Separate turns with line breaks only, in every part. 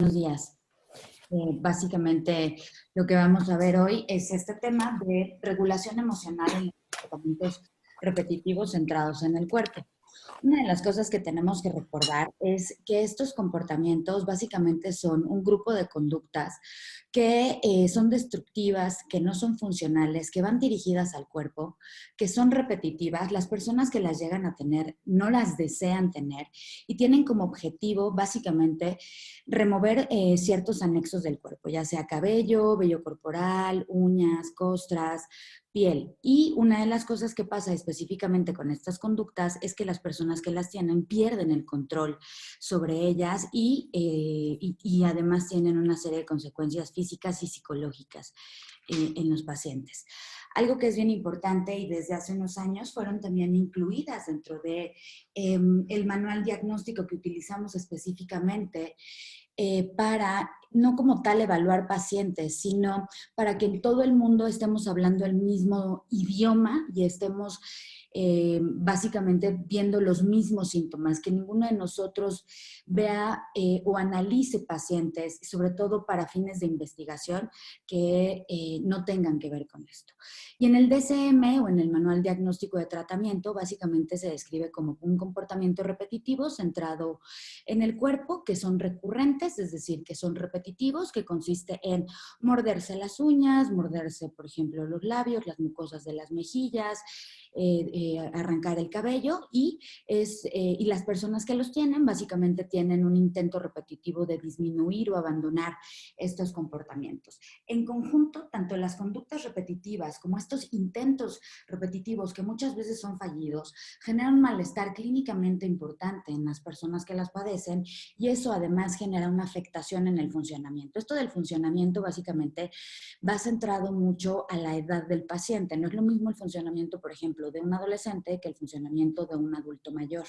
Buenos días. Básicamente lo que vamos a ver hoy es este tema de regulación emocional en los comportamientos repetitivos centrados en el cuerpo. Una de las cosas que tenemos que recordar es que estos comportamientos básicamente son un grupo de conductas que son destructivas, que no son funcionales, que van dirigidas al cuerpo, que son repetitivas. Las personas que las llegan a tener no las desean tener y tienen como objetivo básicamente remover ciertos anexos del cuerpo, ya sea cabello, vello corporal, uñas, costras, piel. Y una de las cosas que pasa específicamente con estas conductas es que las personas que las tienen pierden el control sobre ellas y además tienen una serie de consecuencias físicas y psicológicas en los pacientes. Algo que es bien importante y desde hace unos años fueron también incluidas dentro de el manual diagnóstico que utilizamos específicamente para no como tal evaluar pacientes, sino para que en todo el mundo estemos hablando el mismo idioma y estemos básicamente viendo los mismos síntomas, que ninguno de nosotros vea o analice pacientes, sobre todo para fines de investigación, que no tengan que ver con esto. Y en el DSM o en el Manual Diagnóstico de Tratamiento, básicamente se describe como un comportamiento repetitivo centrado en el cuerpo, que son recurrentes, es decir, que son repetitivos, que consiste en morderse las uñas, morderse, por ejemplo, los labios, las mucosas de las mejillas, arrancar el cabello y las personas que los tienen básicamente tienen un intento repetitivo de disminuir o abandonar estos comportamientos. En conjunto, tanto las conductas repetitivas como estos intentos repetitivos que muchas veces son fallidos generan un malestar clínicamente importante en las personas que las padecen y eso además genera una afectación en el funcionamiento. Esto del funcionamiento básicamente va centrado mucho a la edad del paciente. No es lo mismo el funcionamiento, por ejemplo, de un adolescente que el funcionamiento de un adulto mayor.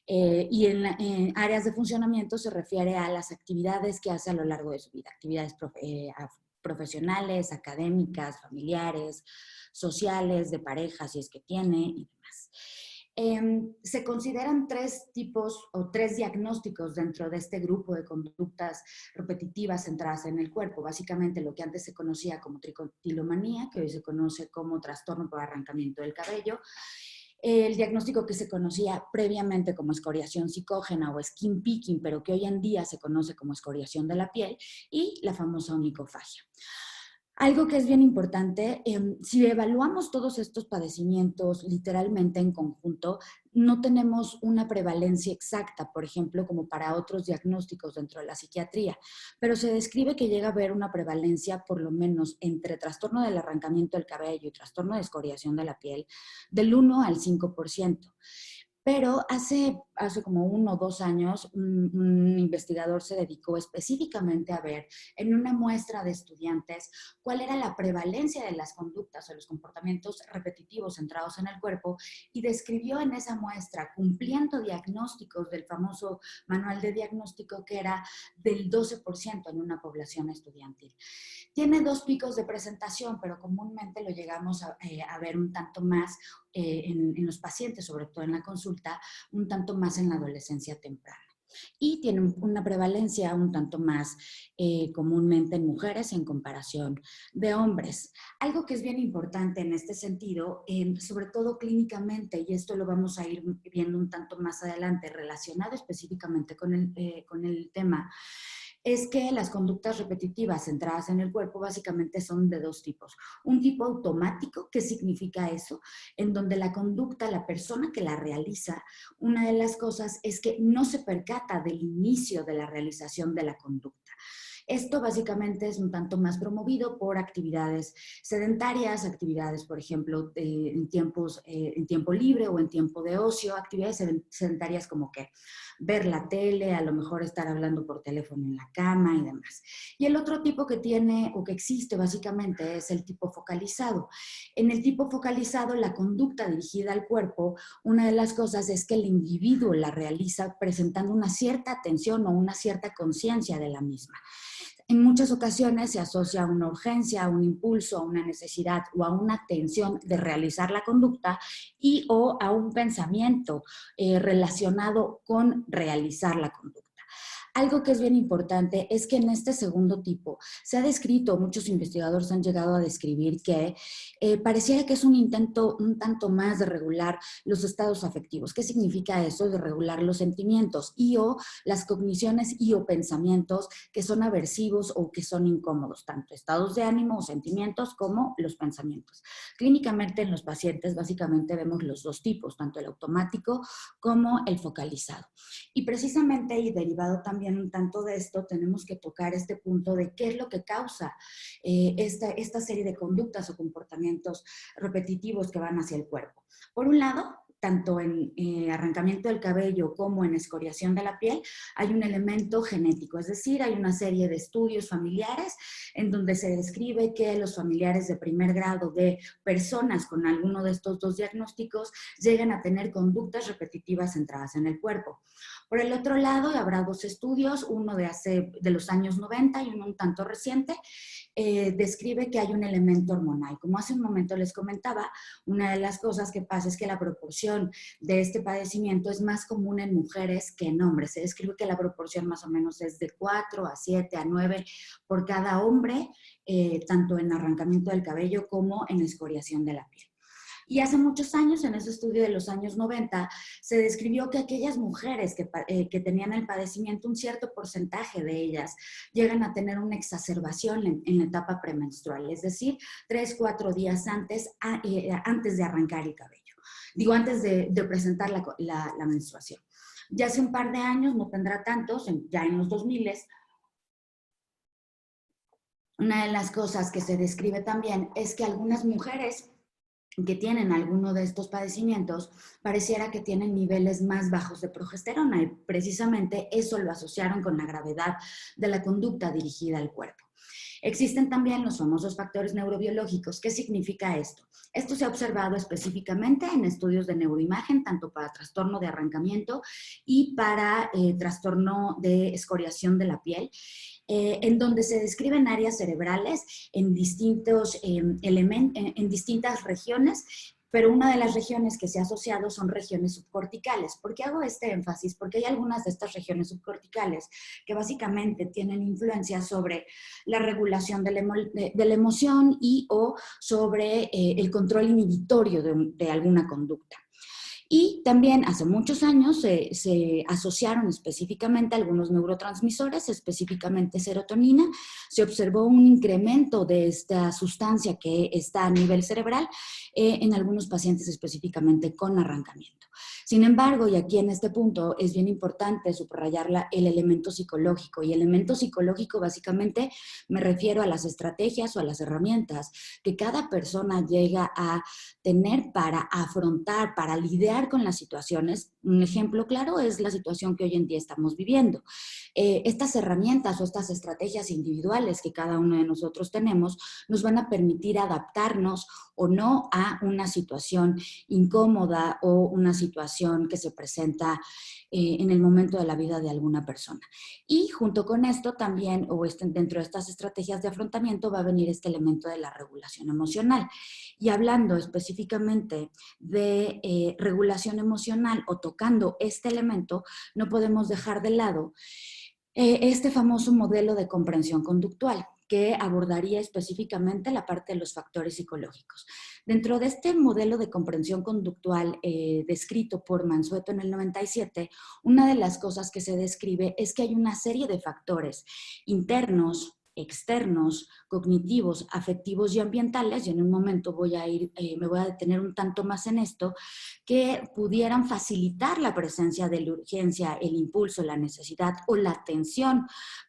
En áreas de funcionamiento se refiere a las actividades que hace a lo largo de su vida, actividades profesionales, académicas, familiares, sociales, de pareja, si es que tiene, y demás. Se consideran tres tipos o tres diagnósticos dentro de este grupo de conductas repetitivas centradas en el cuerpo. Básicamente lo que antes se conocía como tricotilomanía, que hoy se conoce como trastorno por arrancamiento del cabello, el diagnóstico que se conocía previamente como escoriación psicógena o skin picking, pero que hoy en día se conoce como escoriación de la piel, y la famosa onicofagia. Algo que es bien importante, si evaluamos todos estos padecimientos literalmente en conjunto, no tenemos una prevalencia exacta, por ejemplo, como para otros diagnósticos dentro de la psiquiatría, pero se describe que llega a haber una prevalencia por lo menos entre trastorno del arrancamiento del cabello y trastorno de escoriación de la piel del 1 al 5%. Pero hace como 1 o 2 años, un investigador se dedicó específicamente a ver en una muestra de estudiantes cuál era la prevalencia de las conductas o los comportamientos repetitivos centrados en el cuerpo y describió en esa muestra, cumpliendo diagnósticos del famoso manual de diagnóstico, que era del 12% en una población estudiantil. Tiene 2 picos de presentación, pero comúnmente lo llegamos a ver un tanto más en los pacientes, sobre todo en la consulta, un tanto más en la adolescencia temprana. Y tiene una prevalencia un tanto más comúnmente en mujeres en comparación de hombres. Algo que es bien importante en este sentido, sobre todo clínicamente, y esto lo vamos a ir viendo un tanto más adelante, relacionado específicamente con el tema, es que las conductas repetitivas centradas en el cuerpo básicamente son de 2 tipos. Un tipo automático, ¿qué significa eso? En donde la conducta, la persona que la realiza, una de las cosas es que no se percata del inicio de la realización de la conducta. Esto básicamente es un tanto más promovido por actividades sedentarias, actividades, por ejemplo, en tiempo libre o en tiempo de ocio, actividades sedentarias como que ver la tele, a lo mejor estar hablando por teléfono en la cama y demás. Y el otro tipo que tiene o que existe básicamente es el tipo focalizado. En el tipo focalizado, la conducta dirigida al cuerpo, una de las cosas es que el individuo la realiza presentando una cierta atención o una cierta conciencia de la misma. En muchas ocasiones se asocia a una urgencia, a un impulso, a una necesidad o a una tensión de realizar la conducta y o a un pensamiento relacionado con realizar la conducta. Algo que es bien importante es que en este segundo tipo se ha descrito, muchos investigadores han llegado a describir que pareciera que es un intento un tanto más de regular los estados afectivos. ¿Qué significa eso? De regular los sentimientos y o las cogniciones y o pensamientos que son aversivos o que son incómodos, tanto estados de ánimo o sentimientos como los pensamientos. Clínicamente en los pacientes básicamente vemos los dos tipos, tanto el automático como el focalizado. Y precisamente y derivado también un tanto de esto, tenemos que tocar este punto de qué es lo que causa esta serie de conductas o comportamientos repetitivos que van hacia el cuerpo. Por un lado, tanto en arrancamiento del cabello como en escoriación de la piel, hay un elemento genético, es decir, hay una serie de estudios familiares en donde se describe que los familiares de primer grado de personas con alguno de estos dos diagnósticos llegan a tener conductas repetitivas centradas en el cuerpo. Por el otro lado, habrá dos estudios, uno de los años 90 y uno un tanto reciente, describe que hay un elemento hormonal. Como hace un momento les comentaba, una de las cosas que pasa es que la proporción de este padecimiento es más común en mujeres que en hombres. Se describe que la proporción más o menos es de 4 a 7 a 9 por cada hombre, tanto en arrancamiento del cabello como en escoriación de la piel. Y hace muchos años, en ese estudio de los años 90, se describió que aquellas mujeres que tenían el padecimiento, un cierto porcentaje de ellas llegan a tener una exacerbación en la etapa premenstrual, es decir, 3, 4 días antes de arrancar el cabello. Digo, antes de presentar la menstruación. Ya hace un par de años, no tendrá tantos, ya en los 2000, una de las cosas que se describe también es que algunas mujeres que tienen alguno de estos padecimientos, pareciera que tienen niveles más bajos de progesterona y precisamente eso lo asociaron con la gravedad de la conducta dirigida al cuerpo. Existen también los famosos factores neurobiológicos. ¿Qué significa esto? Esto se ha observado específicamente en estudios de neuroimagen, tanto para trastorno de arrancamiento y para trastorno de escoriación de la piel, en donde se describen áreas cerebrales en distintas regiones, pero una de las regiones que se ha asociado son regiones subcorticales. ¿Por qué hago este énfasis? Porque hay algunas de estas regiones subcorticales que básicamente tienen influencia sobre la regulación de la emoción y o sobre el control inhibitorio de alguna conducta. Y también hace muchos años se asociaron específicamente algunos neurotransmisores, específicamente serotonina. Se observó un incremento de esta sustancia que está a nivel cerebral en algunos pacientes específicamente con arrancamiento. Sin embargo, y aquí en este punto es bien importante subrayar el elemento psicológico. Y el elemento psicológico básicamente me refiero a las estrategias o a las herramientas que cada persona llega a tener para afrontar, para lidiar con las situaciones. Un ejemplo claro es la situación que hoy en día estamos viviendo. Estas herramientas o estas estrategias individuales que cada uno de nosotros tenemos nos van a permitir adaptarnos o no a una situación incómoda o una situación que se presenta en el momento de la vida de alguna persona. Y junto con esto también, dentro de estas estrategias de afrontamiento, va a venir este elemento de la regulación emocional. Y hablando específicamente de regulación emocional o tocando este elemento, no podemos dejar de lado este famoso modelo de comprensión conductual que abordaría específicamente la parte de los factores psicológicos. Dentro de este modelo de comprensión conductual descrito por Mansueto en el 97, una de las cosas que se describe es que hay una serie de factores internos, externos, cognitivos, afectivos y ambientales, y en un momento me voy a detener un tanto más en esto, que pudieran facilitar la presencia de la urgencia, el impulso, la necesidad o la atención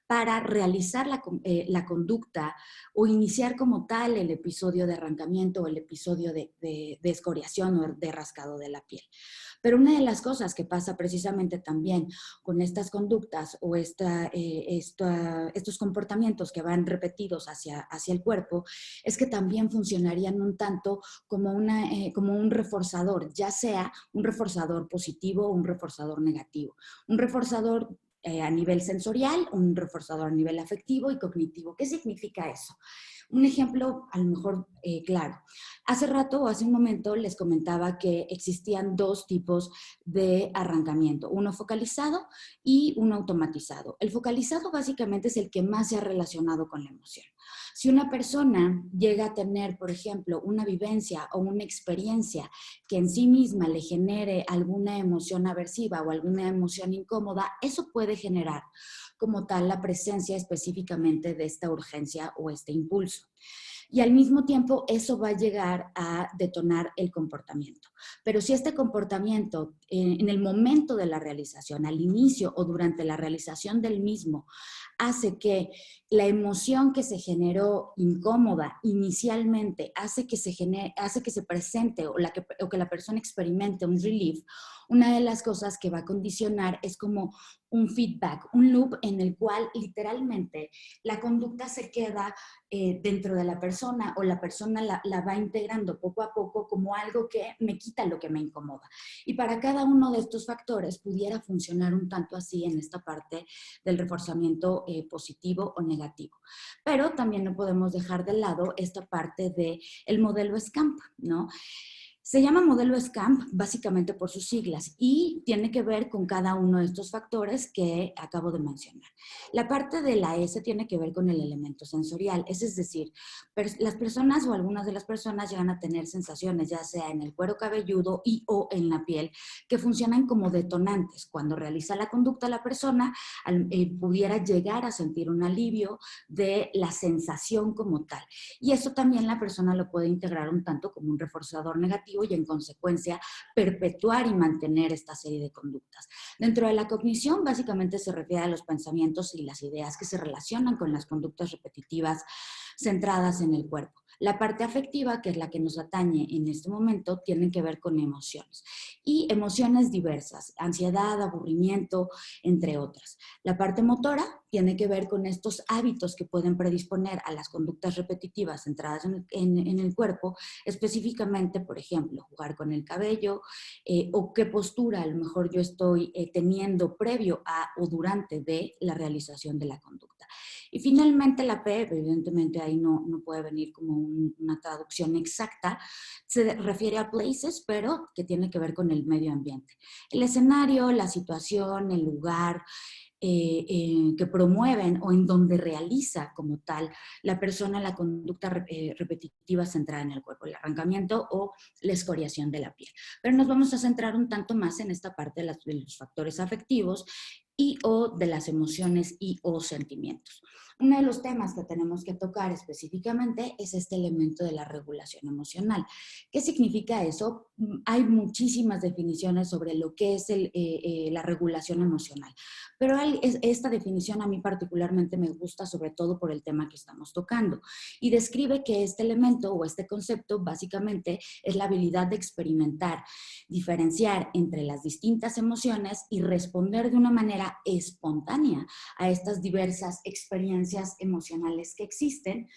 para realizar la conducta o iniciar como tal el episodio de arrancamiento o el episodio de escoriación o de rascado de la piel. Pero una de las cosas que pasa precisamente también con estas conductas o estos comportamientos que van repetidos hacia el cuerpo es que también funcionarían un tanto como un reforzador, ya sea un reforzador positivo o un reforzador negativo. Un reforzador a nivel sensorial, un reforzador a nivel afectivo y cognitivo. ¿Qué significa eso? Un ejemplo, a lo mejor claro. Hace rato o hace un momento les comentaba que existían dos tipos de arrancamiento, uno focalizado y uno automatizado. El focalizado básicamente es el que más se ha relacionado con la emoción. Si una persona llega a tener, por ejemplo, una vivencia o una experiencia que en sí misma le genere alguna emoción aversiva o alguna emoción incómoda, eso puede generar como tal la presencia específicamente de esta urgencia o este impulso. Y al mismo tiempo eso va a llegar a detonar el comportamiento. Pero si este comportamiento en el momento de la realización, al inicio o durante la realización del mismo, hace que la emoción que se generó incómoda inicialmente hace que se presente o que la persona experimente un relief, una de las cosas que va a condicionar es como un feedback, un loop en el cual literalmente la conducta se queda dentro de la persona o la persona la va integrando poco a poco como algo que me quita lo que me incomoda. Y para cada uno de estos factores pudiera funcionar un tanto así en esta parte del reforzamiento positivo o negativo. Pero también no podemos dejar de lado esta parte del modelo SCAMP, ¿no? Se llama modelo SCAMP básicamente por sus siglas y tiene que ver con cada uno de estos factores que acabo de mencionar. La parte de la S tiene que ver con el elemento sensorial, es decir, las personas o algunas de las personas llegan a tener sensaciones, ya sea en el cuero cabelludo y o en la piel, que funcionan como detonantes. Cuando realiza la conducta la persona, pudiera llegar a sentir un alivio de la sensación como tal. Y eso también la persona lo puede integrar un tanto como un reforzador negativo y en consecuencia perpetuar y mantener esta serie de conductas. Dentro de la cognición básicamente se refiere a los pensamientos y las ideas que se relacionan con las conductas repetitivas centradas en el cuerpo. La parte afectiva, que es la que nos atañe en este momento, tiene que ver con emociones. Y emociones diversas, ansiedad, aburrimiento, entre otras. La parte motora tiene que ver con estos hábitos que pueden predisponer a las conductas repetitivas centradas en el cuerpo, específicamente, por ejemplo, jugar con el cabello o qué postura a lo mejor yo estoy teniendo previo a o durante de la realización de la conducta. Y finalmente la P, evidentemente ahí no puede venir como una traducción exacta, se refiere a places, pero que tiene que ver con el medio ambiente. El escenario, la situación, el lugar, que promueven o en donde realiza como tal la persona la conducta repetitiva centrada en el cuerpo, el arrancamiento o la escoriación de la piel. Pero nos vamos a centrar un tanto más en esta parte de los factores afectivos y o de las emociones y o sentimientos. Uno de los temas que tenemos que tocar específicamente es este elemento de la regulación emocional. ¿Qué significa eso? Hay muchísimas definiciones sobre lo que es la regulación emocional, pero esta definición a mí particularmente me gusta sobre todo por el tema que estamos tocando y describe que este elemento o este concepto básicamente es la habilidad de experimentar, diferenciar entre las distintas emociones y responder de una manera espontánea a estas diversas experiencias emocionales que existen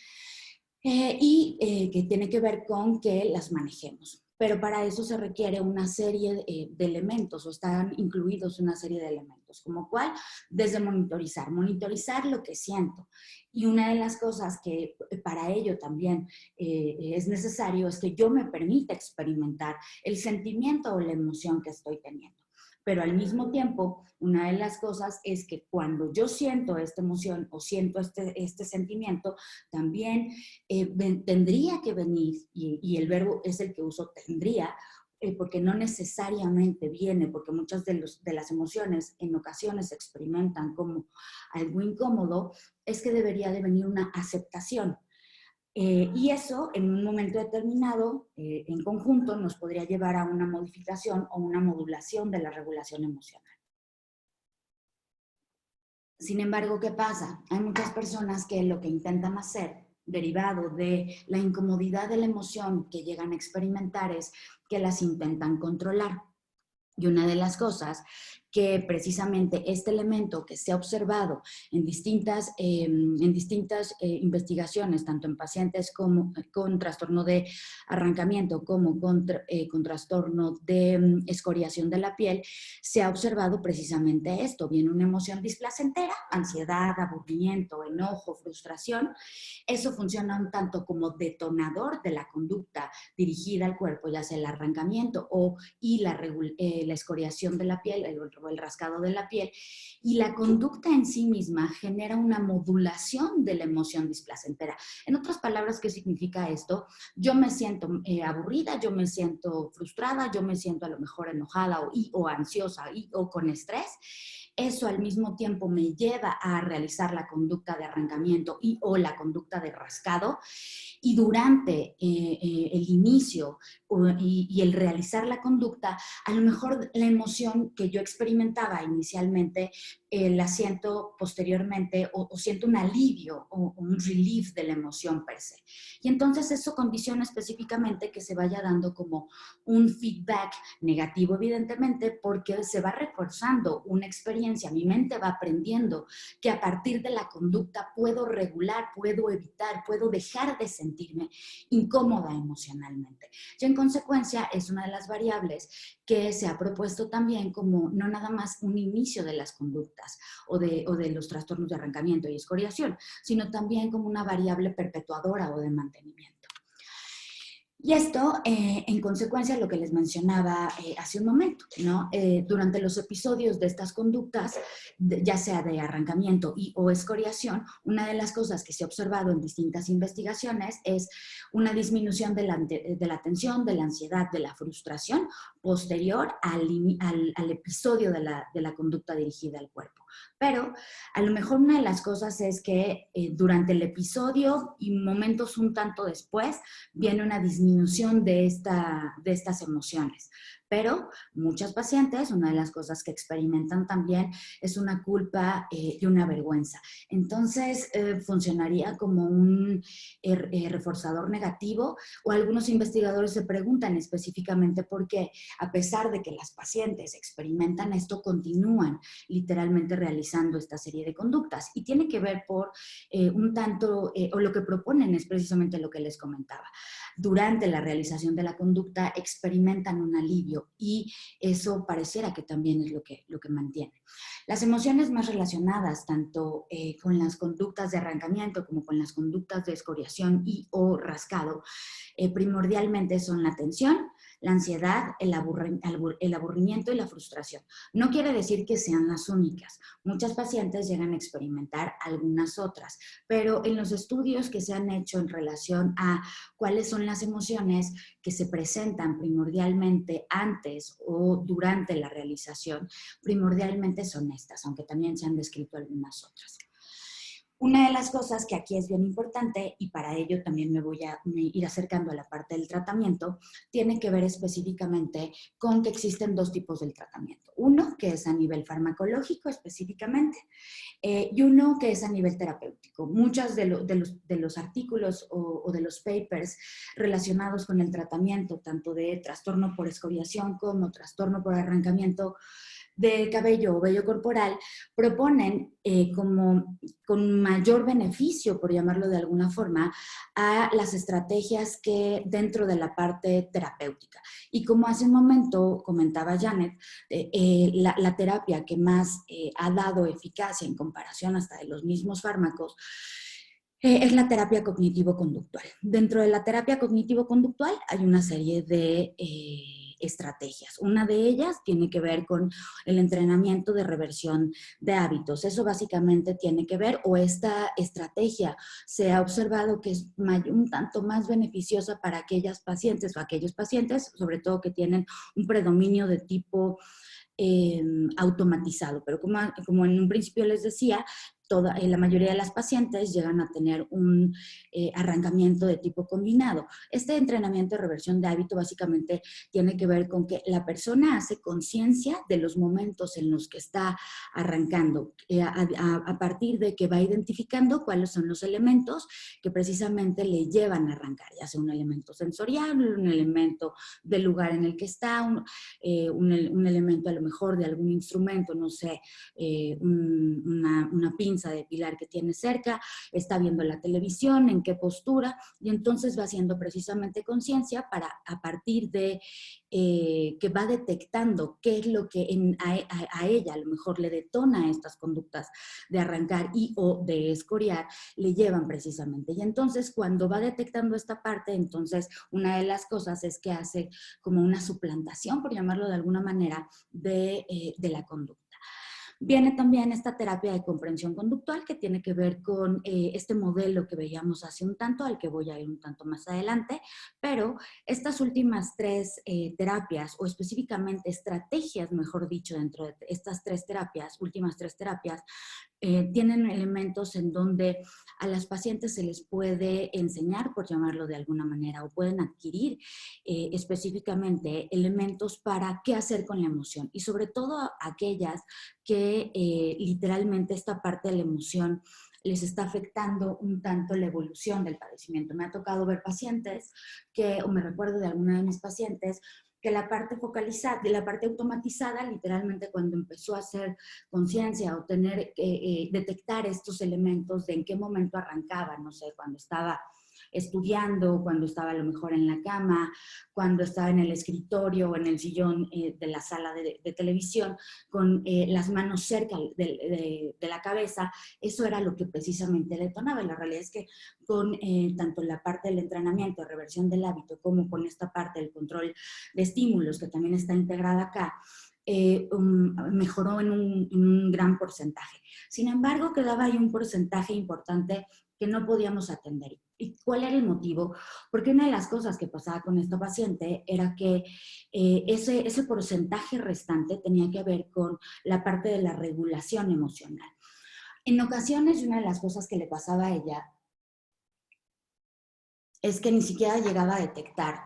que tiene que ver con que las manejemos. Pero para eso se requiere una serie de elementos o están incluidos una serie de elementos, como cuál, desde monitorizar lo que siento. Y una de las cosas que para ello también es necesario es que yo me permita experimentar el sentimiento o la emoción que estoy teniendo. Pero al mismo tiempo, una de las cosas es que cuando yo siento esta emoción o siento este sentimiento, también tendría que venir, y el verbo es el que uso, tendría, porque no necesariamente viene, porque muchas de las emociones en ocasiones se experimentan como algo incómodo, es que debería de venir una aceptación. Y eso, en un momento determinado, en conjunto, nos podría llevar a una modificación o una modulación de la regulación emocional. Sin embargo, ¿qué pasa? Hay muchas personas que lo que intentan hacer, derivado de la incomodidad de la emoción que llegan a experimentar, es que las intentan controlar. Y una de las cosas que precisamente este elemento que se ha observado en distintas investigaciones, tanto en pacientes como con trastorno de arrancamiento como con trastorno de escoriación de la piel, se ha observado precisamente esto, bien una emoción displacentera, ansiedad, aburrimiento, enojo, frustración. Eso funciona un tanto como detonador de la conducta dirigida al cuerpo, ya sea el arrancamiento y la escoriación de la piel, el rascado de la piel, y la conducta en sí misma genera una modulación de la emoción displacentera. En otras palabras, ¿qué significa esto? Yo me siento aburrida, yo me siento frustrada, yo me siento a lo mejor enojada o ansiosa o con estrés. Eso al mismo tiempo me lleva a realizar la conducta de arrancamiento o la conducta de rascado, y durante el inicio y el realizar la conducta, a lo mejor la emoción que yo experimentaba inicialmente la siento posteriormente o siento un alivio o un relief de la emoción per se. Y entonces eso condiciona específicamente que se vaya dando como un feedback negativo, evidentemente, porque se va reforzando una experiencia. Mi mente va aprendiendo que a partir de la conducta puedo regular, puedo evitar, puedo dejar de sentirme incómoda emocionalmente. Y en consecuencia es una de las variables que se ha propuesto también como no nada más un inicio de las conductas o de los trastornos de arrancamiento y escoriación, sino también como una variable perpetuadora o de mantenimiento. Y esto, en consecuencia, lo que les mencionaba hace un momento, ¿no? Durante los episodios de estas conductas, ya sea de arrancamiento o escoriación, una de las cosas que se ha observado en distintas investigaciones es una disminución de la tensión, de la ansiedad, de la frustración posterior al episodio de la conducta dirigida al cuerpo. Pero a lo mejor una de las cosas es que durante el episodio y momentos un tanto después viene una disminución de estas emociones. Pero muchas pacientes, una de las cosas que experimentan también es una culpa y una vergüenza. Entonces, funcionaría como un reforzador negativo, o algunos investigadores se preguntan específicamente por qué, a pesar de que las pacientes experimentan esto, continúan literalmente realizando esta serie de conductas. Y tiene que ver por un tanto, o lo que proponen es precisamente lo que les comentaba. Durante la realización de la conducta experimentan un alivio y eso pareciera que también es lo que mantiene. Las emociones más relacionadas tanto con las conductas de arrancamiento como con las conductas de escoriación o rascado, primordialmente son la tensión, la ansiedad, el aburrimiento y la frustración. No quiere decir que sean las únicas. Muchas pacientes llegan a experimentar algunas otras, pero en los estudios que se han hecho en relación a cuáles son las emociones que se presentan primordialmente antes o durante la realización, primordialmente son estas, aunque también se han descrito algunas otras. Una de las cosas que aquí es bien importante, y para ello también me voy a ir acercando a la parte del tratamiento, tiene que ver específicamente con que existen dos tipos del tratamiento. Uno que es a nivel farmacológico específicamente, y uno que es a nivel terapéutico. Muchos de los artículos o de los papers relacionados con el tratamiento, tanto de trastorno por escoriación como trastorno por arrancamiento de cabello o vello corporal, proponen con mayor beneficio, por llamarlo de alguna forma, a las estrategias que dentro de la parte terapéutica. Y como hace un momento comentaba Janet, la terapia que más ha dado eficacia en comparación hasta de los mismos fármacos es la terapia cognitivo-conductual. Dentro de la terapia cognitivo-conductual hay una serie de estrategias. Una de ellas tiene que ver con el entrenamiento de reversión de hábitos. Eso básicamente tiene que ver, o esta estrategia se ha observado que es un tanto más beneficiosa para aquellas pacientes o aquellos pacientes, sobre todo que tienen un predominio de tipo automatizado. Pero como en un principio les decía, la mayoría de las pacientes llegan a tener un arrancamiento de tipo combinado. Este entrenamiento de reversión de hábito básicamente tiene que ver con que la persona hace conciencia de los momentos en los que está arrancando, a partir de que va identificando cuáles son los elementos que precisamente le llevan a arrancar, ya sea un elemento sensorial, un elemento del lugar en el que está, un elemento a lo mejor de algún instrumento, no sé, una pinza de depilar que tiene cerca, está viendo la televisión, en qué postura, y entonces va haciendo precisamente conciencia para, a partir de que va detectando qué es lo que a ella a lo mejor le detona estas conductas de arrancar y o de escoriar, le llevan precisamente. Y entonces cuando va detectando esta parte, entonces una de las cosas es que hace como una suplantación, por llamarlo de alguna manera, de la conducta. Viene también esta terapia de comprensión conductual que tiene que ver con este modelo que veíamos hace un tanto, al que voy a ir un tanto más adelante, pero estas últimas tres terapias, o específicamente estrategias, mejor dicho, dentro de estas tres terapias, últimas tres terapias, tienen elementos en donde a las pacientes se les puede enseñar, por llamarlo de alguna manera, o pueden adquirir específicamente elementos para qué hacer con la emoción. Y sobre todo aquellas que literalmente esta parte de la emoción les está afectando un tanto la evolución del padecimiento. Me ha tocado ver pacientes que, o me recuerdo de alguna de mis pacientes, que la parte focalizada, de la parte automatizada, literalmente cuando empezó a hacer conciencia o tener, detectar estos elementos de en qué momento arrancaba, no sé, cuando estaba estudiando, cuando estaba a lo mejor en la cama, cuando estaba en el escritorio o en el sillón de la sala de televisión, con las manos cerca de la cabeza, eso era lo que precisamente detonaba. La realidad es que con tanto la parte del entrenamiento, reversión del hábito, como con esta parte del control de estímulos, que también está integrada acá, mejoró en un gran porcentaje. Sin embargo, quedaba ahí un porcentaje importante que no podíamos atender. ¿Y cuál era el motivo? Porque una de las cosas que pasaba con esta paciente era que ese porcentaje restante tenía que ver con la parte de la regulación emocional. En ocasiones, una de las cosas que le pasaba a ella es que ni siquiera llegaba a detectar.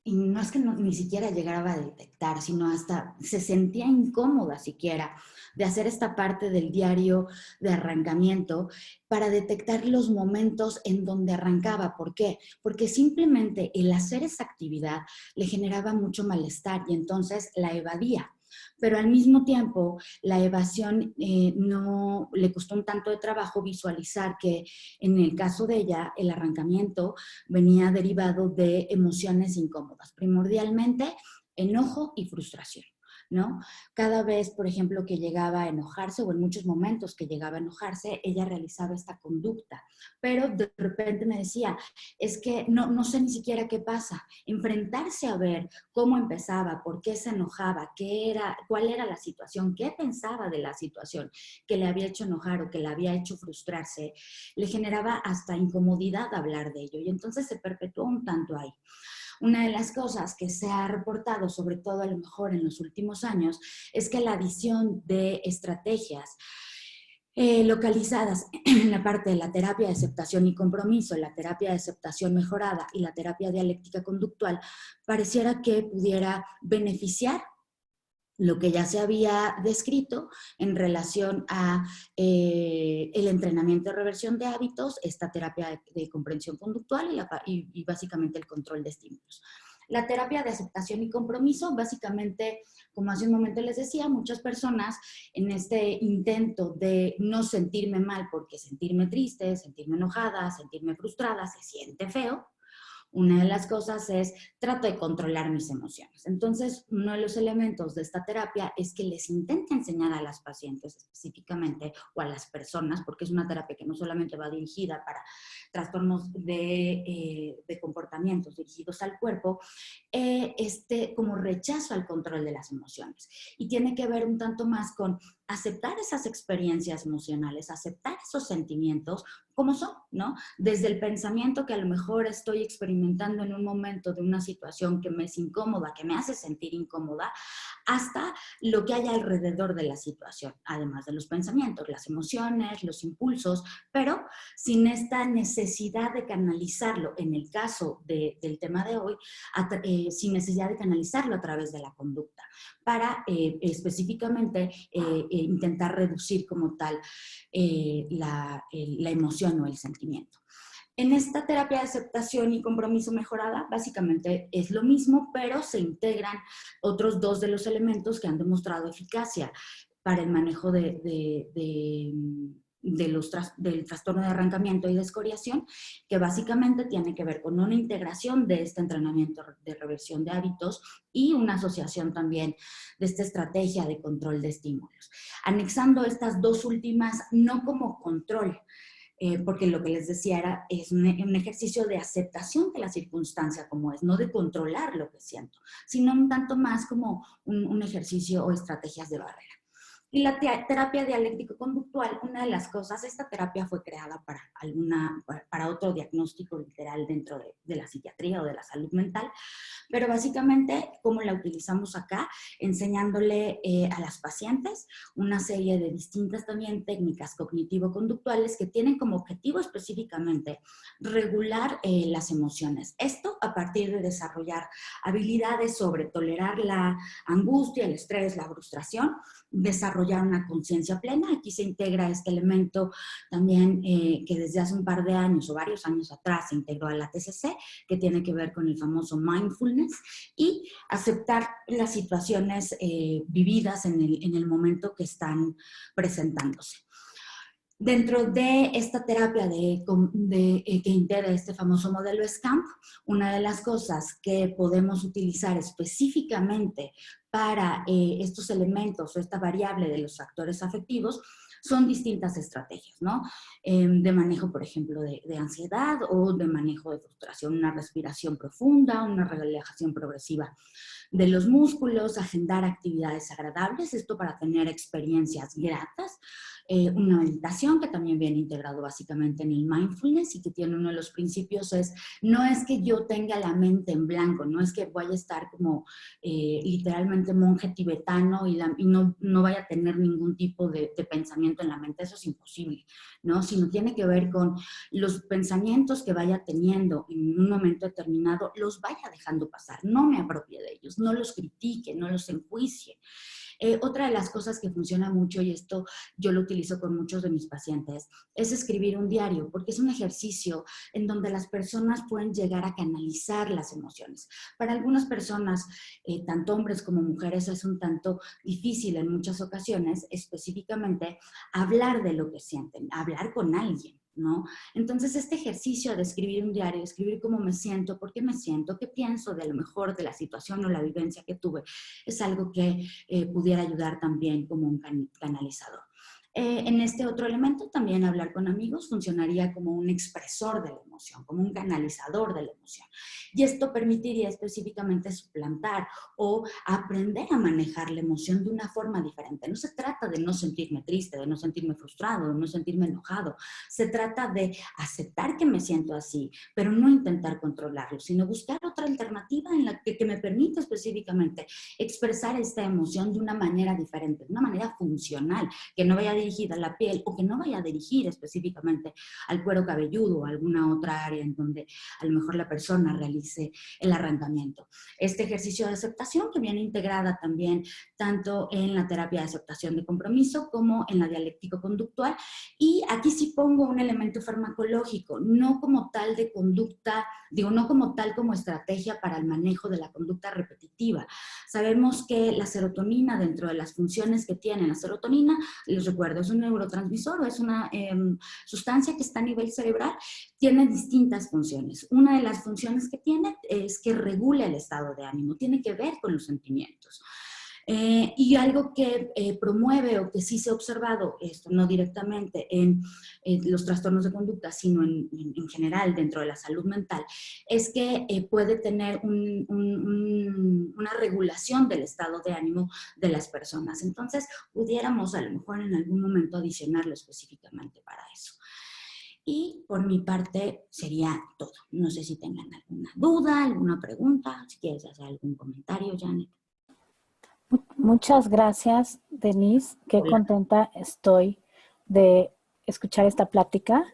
Y no es que ni siquiera llegaba a detectar, sino hasta se sentía incómoda siquiera de hacer esta parte del diario de arrancamiento para detectar los momentos en donde arrancaba. ¿Por qué? Porque simplemente el hacer esa actividad le generaba mucho malestar y entonces la evadía. Pero al mismo tiempo, la evasión no le costó un tanto de trabajo visualizar que en el caso de ella, el arrancamiento venía derivado de emociones incómodas, primordialmente enojo y frustración, ¿no? Cada vez, por ejemplo, que llegaba a enojarse, o en muchos momentos que llegaba a enojarse, ella realizaba esta conducta, pero de repente me decía, es que no sé ni siquiera qué pasa. Enfrentarse a ver cómo empezaba, por qué se enojaba, cuál era la situación, qué pensaba de la situación que le había hecho enojar o que le había hecho frustrarse, le generaba hasta incomodidad hablar de ello, y entonces se perpetuó un tanto ahí. Una de las cosas que se ha reportado, sobre todo a lo mejor en los últimos años, es que la adición de estrategias localizadas en la parte de la terapia de aceptación y compromiso, la terapia de aceptación mejorada y la terapia dialéctica conductual, pareciera que pudiera beneficiar lo que ya se había descrito en relación a el entrenamiento de reversión de hábitos, esta terapia de comprensión conductual y básicamente el control de estímulos. La terapia de aceptación y compromiso, básicamente, como hace un momento les decía, muchas personas en este intento de no sentirme mal, porque sentirme triste, sentirme enojada, sentirme frustrada, se siente feo. Una de las cosas es, trato de controlar mis emociones. Entonces, uno de los elementos de esta terapia es que les intente enseñar a las pacientes específicamente, o a las personas, porque es una terapia que no solamente va dirigida para trastornos de comportamientos dirigidos al cuerpo, como rechazo al control de las emociones. Y tiene que ver un tanto más con aceptar esas experiencias emocionales, aceptar esos sentimientos como son, ¿no? Desde el pensamiento que a lo mejor estoy experimentando en un momento de una situación que me es incómoda, que me hace sentir incómoda, hasta lo que hay alrededor de la situación, además de los pensamientos, las emociones, los impulsos, pero sin esta necesidad de canalizarlo, en el caso del tema de hoy, sin necesidad de canalizarlo a través de la conducta, para específicamente intentar reducir como tal la emoción o el sentimiento. En esta terapia de aceptación y compromiso mejorada, básicamente es lo mismo, pero se integran otros dos de los elementos que han demostrado eficacia para el manejo del trastorno de arrancamiento y descoriación, que básicamente tiene que ver con una integración de este entrenamiento de reversión de hábitos y una asociación también de esta estrategia de control de estímulos. Anexando estas dos últimas no como control, porque lo que les decía es un ejercicio de aceptación de la circunstancia como es, no de controlar lo que siento, sino un tanto más como un ejercicio o estrategias de barrera. Y la terapia dialéctico-conductual, una de las cosas, esta terapia fue creada para otro diagnóstico literal dentro de la psiquiatría o de la salud mental, pero básicamente, ¿cómo la utilizamos acá? Enseñándole a las pacientes una serie de distintas también técnicas cognitivo-conductuales que tienen como objetivo específicamente regular las emociones. Esto a partir de desarrollar habilidades sobre tolerar la angustia, el estrés, la frustración, desarrollar una conciencia plena. Aquí se integra este elemento también que desde hace un par de años o varios años atrás se integró a la TCC, que tiene que ver con el famoso mindfulness y aceptar las situaciones vividas en el momento que están presentándose. Dentro de esta terapia que integra este famoso modelo SCAMP, una de las cosas que podemos utilizar específicamente para estos elementos o esta variable de los factores afectivos son distintas estrategias, ¿no? De manejo, por ejemplo, de ansiedad o de manejo de frustración, una respiración profunda, una relajación progresiva de los músculos, agendar actividades agradables, esto para tener experiencias gratas, una meditación que también viene integrado básicamente en el mindfulness y que tiene uno de los principios no es que yo tenga la mente en blanco, no es que vaya a estar como literalmente monje tibetano y no vaya a tener ningún tipo de pensamiento en la mente, eso es imposible, ¿no? Sino tiene que ver con los pensamientos que vaya teniendo en un momento determinado, los vaya dejando pasar, no me apropie de ellos, no los critique, no los enjuicie. Otra de las cosas que funciona mucho, y esto yo lo utilizo con muchos de mis pacientes, es escribir un diario, porque es un ejercicio en donde las personas pueden llegar a canalizar las emociones. Para algunas personas, tanto hombres como mujeres, es un tanto difícil en muchas ocasiones, específicamente, hablar de lo que sienten, hablar con alguien, ¿no? Entonces, este ejercicio de escribir un diario, escribir cómo me siento, por qué me siento, qué pienso de a lo mejor de la situación o la vivencia que tuve, es algo que pudiera ayudar también como un canalizador. En este otro elemento, también hablar con amigos funcionaría como un expresor de la emoción, como un canalizador de la emoción. Y esto permitiría específicamente suplantar o aprender a manejar la emoción de una forma diferente. No se trata de no sentirme triste, de no sentirme frustrado, de no sentirme enojado. Se trata de aceptar que me siento así, pero no intentar controlarlo, sino buscar otra alternativa en la que me permita específicamente expresar esta emoción de una manera diferente, de una manera funcional, que no vaya dirigida a la piel o que no vaya a dirigir específicamente al cuero cabelludo o alguna otra área en donde a lo mejor la persona realice el arrancamiento. Este ejercicio de aceptación que viene integrada también tanto en la terapia de aceptación de compromiso como en la dialéctico-conductual. Y aquí sí pongo un elemento farmacológico, no como tal de conducta, no como tal como estrategia para el manejo de la conducta repetitiva. Sabemos que la serotonina, dentro de las funciones que tiene la serotonina, les recuerdo, es un neurotransmisor o es una sustancia que está a nivel cerebral, tiene distintas funciones. Una de las funciones que tiene es que regula el estado de ánimo, tiene que ver con los sentimientos. Y algo que promueve o que sí se ha observado, esto no directamente en los trastornos de conducta, sino en general dentro de la salud mental, es que puede tener una regulación del estado de ánimo de las personas. Entonces, pudiéramos a lo mejor en algún momento adicionarlo específicamente para eso. Y por mi parte sería todo. No sé si tengan alguna duda, alguna pregunta, si quieres hacer algún comentario, Janet.
Muchas gracias, Denise. Qué
Hola.
contenta estoy de escuchar esta plática.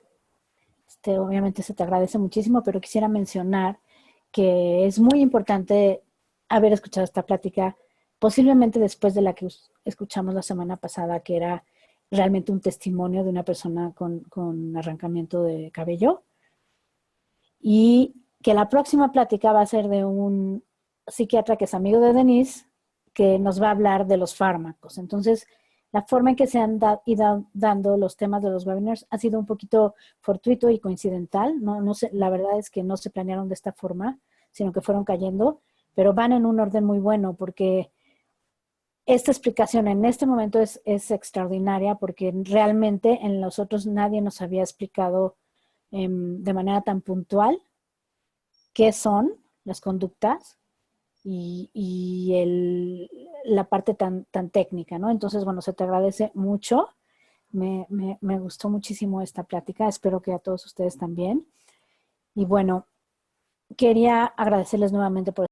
Obviamente se te agradece muchísimo, pero quisiera mencionar que es muy importante haber escuchado esta plática, posiblemente después de la que escuchamos la semana pasada, que era realmente un testimonio de una persona con arrancamiento de cabello, y que la próxima plática va a ser de un psiquiatra que es amigo de Denise, que nos va a hablar de los fármacos. Entonces, la forma en que se han ido dando los temas de los webinars ha sido un poquito fortuito y coincidental. No sé, la verdad es que no se planearon de esta forma, sino que fueron cayendo, pero van en un orden muy bueno porque esta explicación en este momento es extraordinaria porque realmente en los otros nadie nos había explicado de manera tan puntual qué son las conductas y la parte tan técnica, ¿no? Entonces, bueno, se te agradece mucho. Me gustó muchísimo esta plática. Espero que a todos ustedes también. Y bueno, quería agradecerles nuevamente por